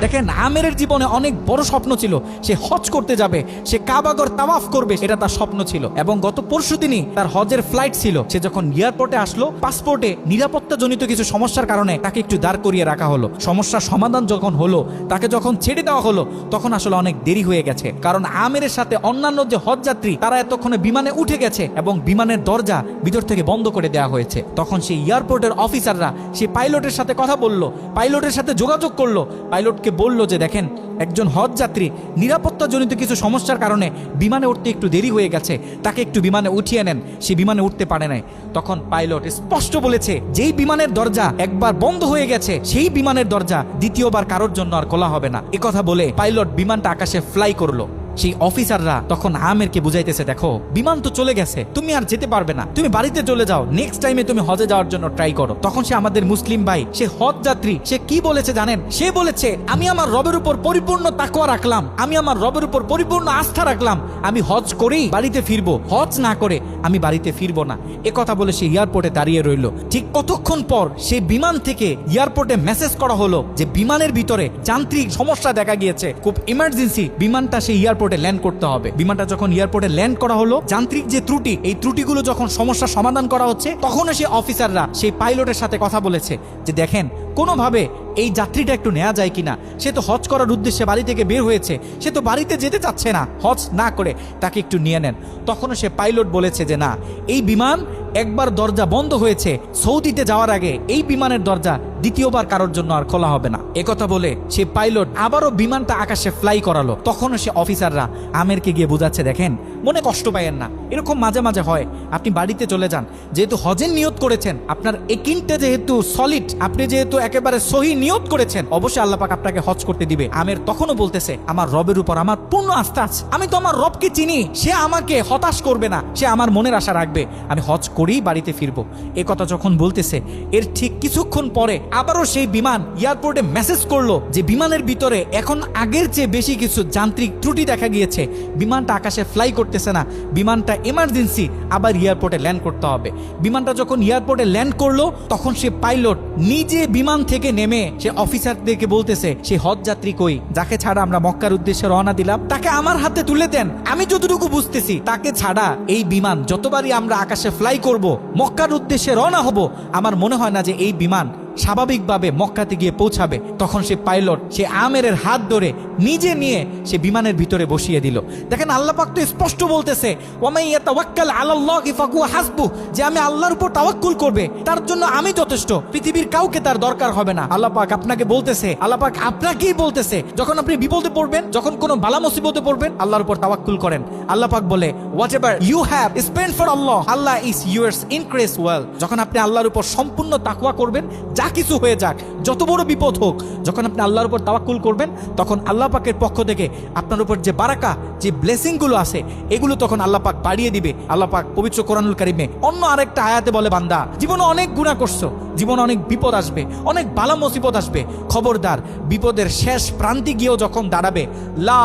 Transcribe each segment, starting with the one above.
দেখেন আমেরের জীবনে অনেক বড় স্বপ্ন ছিল, সে হজ করতে যাবে, সে কাবাগর তাওয়াফ করবে, এটা তার স্বপ্ন ছিল। এবং গত পরশুদিনই তার হজের ফ্লাইট ছিল। সে যখন এয়ারপোর্টে আসলো, পাসপোর্টে নিরাপত্তাজনিত কিছু সমস্যার কারণে তাকে একটু দাঁড় করিয়ে রাখা হলো। সমস্যার সমাধান যখন হলো, তাকে যখন ছেড়ে দেওয়া হলো, তখন আসলে অনেক দেরি হয়ে গেছে। কারণ আমেরের সাথে অন্যান্য যে হজ যাত্রী তারা এতক্ষণে বিমানে উঠে গেছে এবং বিমানের দরজা ভিতর থেকে বন্ধ করে দেওয়া হয়েছে। তখন সেই এয়ারপোর্টের অফিসাররা সেই পাইলটের সাথে কথা বলল, পাইলটের সাথে যোগাযোগ করলো, পাইলটকে বলল যে দেখেন একজন হজ যাত্রী নিরাপত্তাজনিত কিছু সমস্যার কারণে বিমানে উঠতে একটু দেরি হয়ে গেছে, তাকে একটু বিমানে উঠিয়ে নেন, সে বিমানে উঠতে পারে নাই। তখন পাইলট স্পষ্ট বলেছে যেই বিমানের দরজা একবার বন্ধ হয়ে গেছে সেই বিমানের দরজা দ্বিতীয়বার কারোর জন্য আর খোলা হবে না। একথা বলে পাইলট বিমানটা আকাশে ফ্লাই করলো। সেই অফিসাররা তখন আমেরকে বুঝাইতেছে, দেখো বিমান তো চলে গেছে, তুমি আর যেতে পারবে না, তুমি বাড়িতে চলে যাও, নেক্সট টাইমে তুমি হজে যাওয়ার জন্য ট্রাই করো। তখন সে আমাদের মুসলিম ভাই, সে হজ যাত্রী, সে কি বলেছে জানেন? সে বলেছে আমি আমার রবের উপর পরিপূর্ণ তাকওয়া রাখলাম, আমি আমার রবের উপর পরিপূর্ণ আস্থা রাখলাম, আমি হজ করেই বাড়িতে ফিরবো, হজ না করে আমি বাড়িতে ফিরবো না। কথা বলে সে এয়ারপোর্টে দাঁড়িয়ে রইল। ঠিক কতক্ষণ পর সেই বিমান থেকে এয়ারপোর্টে মেসেজ করা হলো যে বিমানের ভিতরে যান্ত্রিক সমস্যা দেখা গিয়েছে, খুব ইমার্জেন্সি, বিমানটা সেই এয়ারপোর্টে ল্যান্ড করতে হবে। বিমানটা যখন এয়ারপোর্টে ল্যান্ড করা হলো, যান্ত্রিক যে ত্রুটি, এই ত্রুটিগুলো যখন সমস্যার সমাধান করা হচ্ছে, তখন সেই অফিসাররা সেই পাইলটের সাথে কথা বলেছে যে দেখেন কোনোভাবে এই যাত্রীটা একটু নেওয়া যায় কিনা, সে তো হজ করার উদ্দেশ্যে বাড়ি থেকে বের হয়েছে, সে তো বাড়িতে যেতে চাচ্ছে না, হজ না করে তাকে একটু নিয়ে নেন। তখনও সে পাইলট বলেছে যে না, এই বিমান একবার দরজা বন্ধ হয়েছে, সৌদিতে যাওয়ার আগে এই বিমানের দরজা দ্বিতীয়বার কারোর জন্য আর খোলা হবে না। একথা বলে সে পাইলট আবারও বিমানটা আকাশে ফ্লাই করালো। তখনও সে অফিসাররা আমেরকে গিয়ে বোঝাচ্ছে দেখেন মনে কষ্ট পাইয়েন না, এরকম মাঝে মাঝে হয়, আপনি বাড়িতে চলে যান, যেহেতু হজের নিয়ত করেছেন, আপনার একিনটা যেহেতু সলিড, আপনি যেহেতু একেবারে সহি নিয়ত করেছেন, অবশ্যই আল্লাহ পাক আপনাকে হজ করতে দিবে। আমের তখনও বলতেছে আমার রবের উপর আমার পূর্ণ আস্থা আছে, আমি তো আমার রবকে চিনি, সে আমাকে হতাশ করবে না, সে আমার মনের আশা রাখবে, আমি হজ করেই বাড়িতে ফিরবো। এ কথা যখন বলতেছে, এর ঠিক কিছুক্ষণ পরে আবারও সেই বিমান এয়ারপোর্টে মেসেজ করলো যে বিমানের ভিতরে এখন আগের চেয়ে বেশি কিছু যান্ত্রিক ত্রুটি দেখা গিয়েছে, বিমানটা আকাশে ফ্লাই করতেছে না, বিমানটা এমার্জেন্সি, আবার এয়ারপোর্টে ল্যান্ড করতে হবে। বিমানটা যখন এয়ারপোর্টে ল্যান্ড করলো, তখন সে পাইলট নিজে বিমান থেকে নেমে সে অফিসারদেরকে বলতেছে সে হজ যাত্রী কই, যাকে ছাড়া আমরা মক্কার উদ্দেশ্যে রওনা দিলাম, তাকে আমার হাতে তুলে দেন। আমি যতটুকু বুঝতেছি তাকে ছাড়া এই বিমান যতবারই আমরা আকাশে ফ্লাই করব, মক্কার উদ্দেশ্যে রওনা হব, আমার মনে হয় না যে এই বিমান স্বাভাবিকভাবে মক্কাতে গিয়ে পৌঁছাবে। তখন সে পাইলট সে আমেরের হাত ধরে নিজে নিয়ে সে বিমানের ভিতরে বসিয়ে দিল। দেখেন আল্লাহ পাক তো স্পষ্ট বলতেছে ওয়ামাই ইয়াতাওয়াক্কাল আলাল্লাহি ফাহুয়া হাসবুহ, যে আমি আল্লাহর উপর তাওয়াক্কুল করবে তার জন্য আমি যথেষ্ট, পৃথিবীর কাউকে তার দরকার হবে না। আল্লাহ পাক আপনাকে বলতেছে, আল্লাহ পাক আপনাকেই বলতেছে, যখন আপনি বিপদে পড়বেন, যখন কোনো বালা মুসিবতে পড়বেন, আল্লাহর উপর তাওয়াক্কুল করেন। আল্লাহ পাক বলে whatever you have spent for Allah, Allah is yours increase well. যখন আপনি আল্লাহর উপর সম্পূর্ণ তাকওয়া করবেন, যা কিছু হয়ে যাক, যত বড় বিপদ হোক, যখন আপনি আল্লাহর উপর তাওয়াক্কুল করবেন, তখন আল্লাহ পাকের পক্ষ থেকে আপনার উপর যে বারাকা, যে ব্লেসিং গুলো আছে, এগুলো তখন আল্লাহ পাক বাড়িয়ে দিবে। আল্লাহ পাক পবিত্র কোরআনুল কারিমে অন্য আরেকটা আয়াতে বলে, বান্দা জীবনে অনেক গুনাহ করছো, জীবনে অনেক বিপদ আসবে, অনেক বালা মুসিবত আসবে, খবরদার বিপদের শেষ প্রান্তে গিয়েও যখন দাঁড়াবে, লা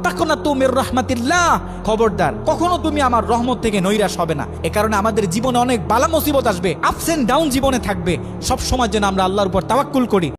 তাকনাতু মির রাহমাতিল্লাহ, খবরদার কখনো তুমি আমার রহমত থেকে নৈরাশ হবে না। এ কারণে আমাদের জীবনে অনেক বালা মুসিবত আসবে, আপস এন্ড ডাউন জীবনে থাকবে, সব সময় যেন আমরা আল্লাহর উপর তাওয়াক্কুল করি।